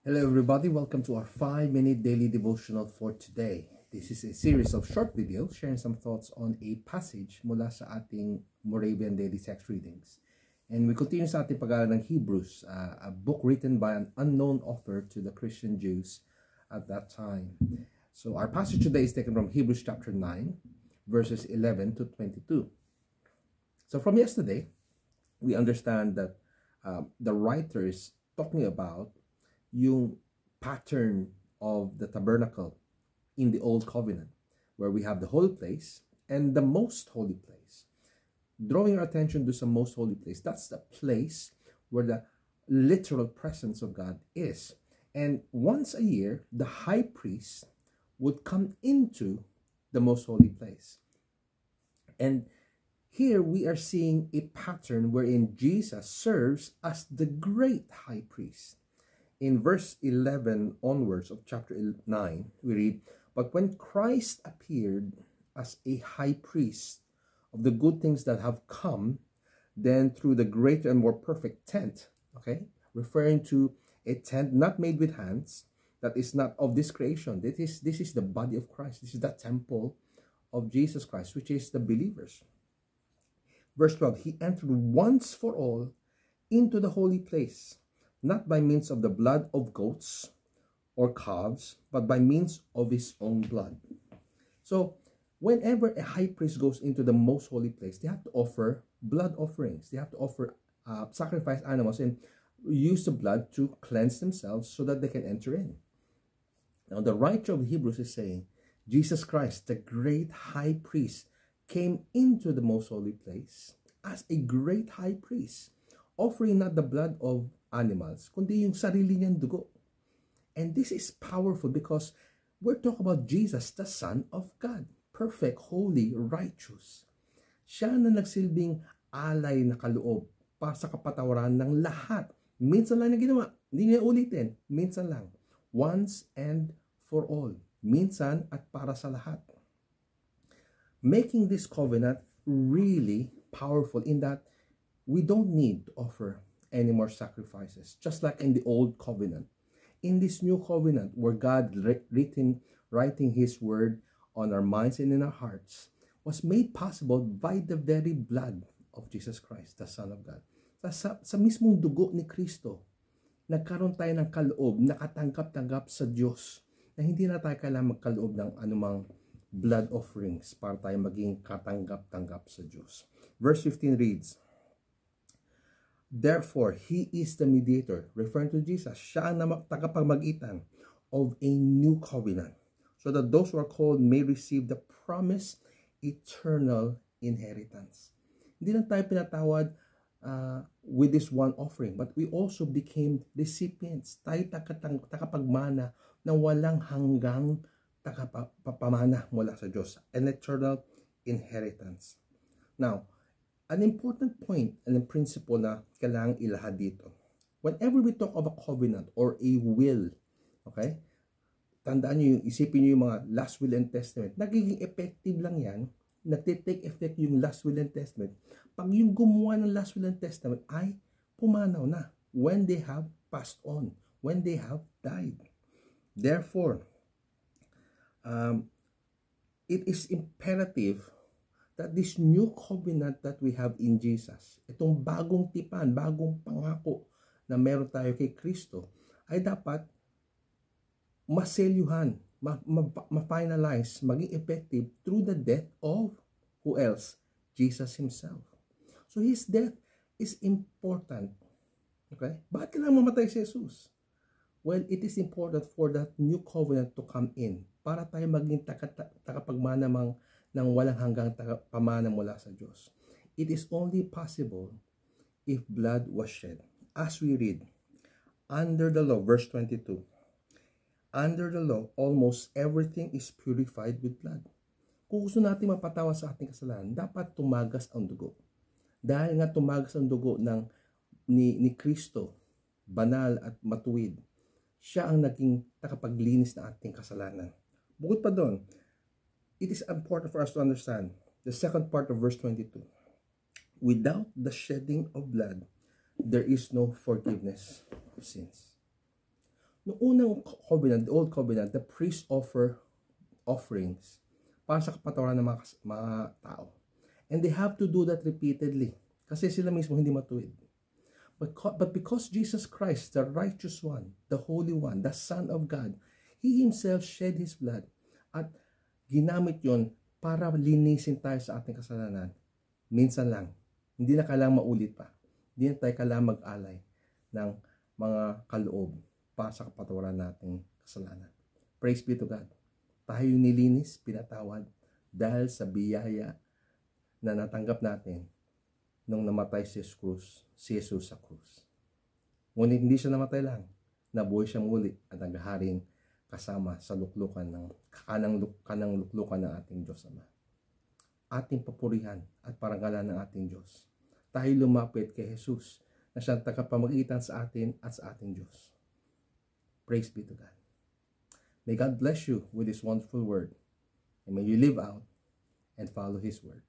Hello everybody, welcome to our 5-minute daily devotional for today. This is a series of short videos sharing some thoughts on a passage mula sa ating Moravian Daily Text Readings. And we continue sa ating pag-aaral ng Hebrews, a book written by an unknown author to the Christian Jews at that time. So our passage today is taken from Hebrews chapter 9, verses 11 to 22. So from yesterday, we understand that the writer is talking about yung pattern of the tabernacle in the Old Covenant, where we have the holy place and the most holy place. Drawing our attention to some most holy place, that's the place where the literal presence of God is. And once a year, the high priest would come into the most holy place. And here we are seeing a pattern wherein Jesus serves as the great high priest. In verse 11 onwards of chapter 9, we read, "But when Christ appeared as a high priest of the good things that have come, then through the greater and more perfect tent," okay, referring to a tent not made with hands, that is not of this creation. This is the body of Christ. This is the temple of Jesus Christ, which is the believers. Verse 12, "He entered once for all into the holy place, not by means of the blood of goats or calves, but by means of his own blood." So, whenever a high priest goes into the most holy place, they have to offer blood offerings. They have to offer sacrifice animals and use the blood to cleanse themselves so that they can enter in. Now, the writer of Hebrews is saying, Jesus Christ, the great high priest, came into the most holy place as a great high priest, offering not the blood of animals, kundi yung sarili niyang dugo. And this is powerful because we're talking about Jesus, the Son of God, perfect, holy, righteous. Siya na nagsilbing alay na kaloob para sa kapatawaran ng lahat. Minsan lang na ginawa, hindi niya ulitin, minsan lang. Once and for all. Minsan at para sa lahat. Making this covenant really powerful in that we don't need to offer any more sacrifices, just like in the old covenant. In this new covenant, where God writing his word on our minds and in our hearts, was made possible by the very blood of Jesus Christ, the Son of God. Sa mismong dugo ni Kristo, nagkaroon tayo ng kaloob, nakatanggap-tanggap sa Diyos, na hindi na tayo kailangan magkaloob ng anumang blood offerings para tayo maging katanggap-tanggap sa Diyos. Verse 15 reads, "Therefore, he is the mediator," referring to Jesus. Siya ang tagapagmagitan of a new covenant, so that those who are called may receive the promised eternal inheritance. Hindi lang tayo pinatawad with this one offering, but we also became recipients. Tayo tagapagmana ng walang hanggang tagapamana mula sa Diyos, an eternal inheritance. Now, an important point and a principle na kailangang ilahad dito. Whenever we talk of a covenant or a will, okay? Tandaan nyo, isipin nyo yung mga last will and testament. Nagiging effective lang yan. Nagtitake effect yung last will and testament. Pag yung gumawa ng last will and testament ay pumanaw na. When they have passed on. When they have died. Therefore, it is imperative that this new covenant that we have in Jesus, itong bagong tipan, bagong pangako na meron tayo kay Kristo, ay dapat maselyuhan, ma-finalize, maging effective through the death of who else? Jesus himself. So his death is important. Okay? Bakit kailangan mamatay si Jesus? Well, it is important for that new covenant to come in para tayo maging takapagmana ng walang hanggang pamana mula sa Diyos. It is only possible if blood was shed. As we read, under the law, verse 22, under the law, almost everything is purified with blood. Kung gusto natin mapatawa sa ating kasalanan, dapat tumagas ang dugo. Dahil nga tumagas ang dugo ni Kristo, banal at matuwid, siya ang naging takapaglinis ng ating kasalanan. Bukod pa doon, it is important for us to understand the second part of verse 22. Without the shedding of blood, there is no forgiveness of sins. Noong unang covenant, the old covenant, the priest offer offerings para sa kapatawaran ng mga tao. And they have to do that repeatedly kasi sila mismo hindi matuwid. But because Jesus Christ, the righteous one, the holy one, the Son of God, He Himself shed His blood at ginamit yon para linisin tayo sa ating kasalanan. Minsan lang. Hindi na kailangang maulit pa. Hindi na tayo kailangang mag-alay ng mga kaloob para sa kapatawaran nating kasalanan. Praise be to God. Tayo nilinis, pinatawad dahil sa biyaya na natanggap natin nung namatay si Jesus sa krus. Ngunit hindi siya namatay lang. Nabuhay siya muli at naghaharing kasama sa luklukan ng kanang luklukan ng ating Diyos Ama. Ating papurihan at parangalan ng ating Diyos. Tayo lumapit kay Jesus na siyang tagapamagitan sa atin at sa ating Diyos. Praise be to God. May God bless you with His wonderful word. And may you live out and follow His word.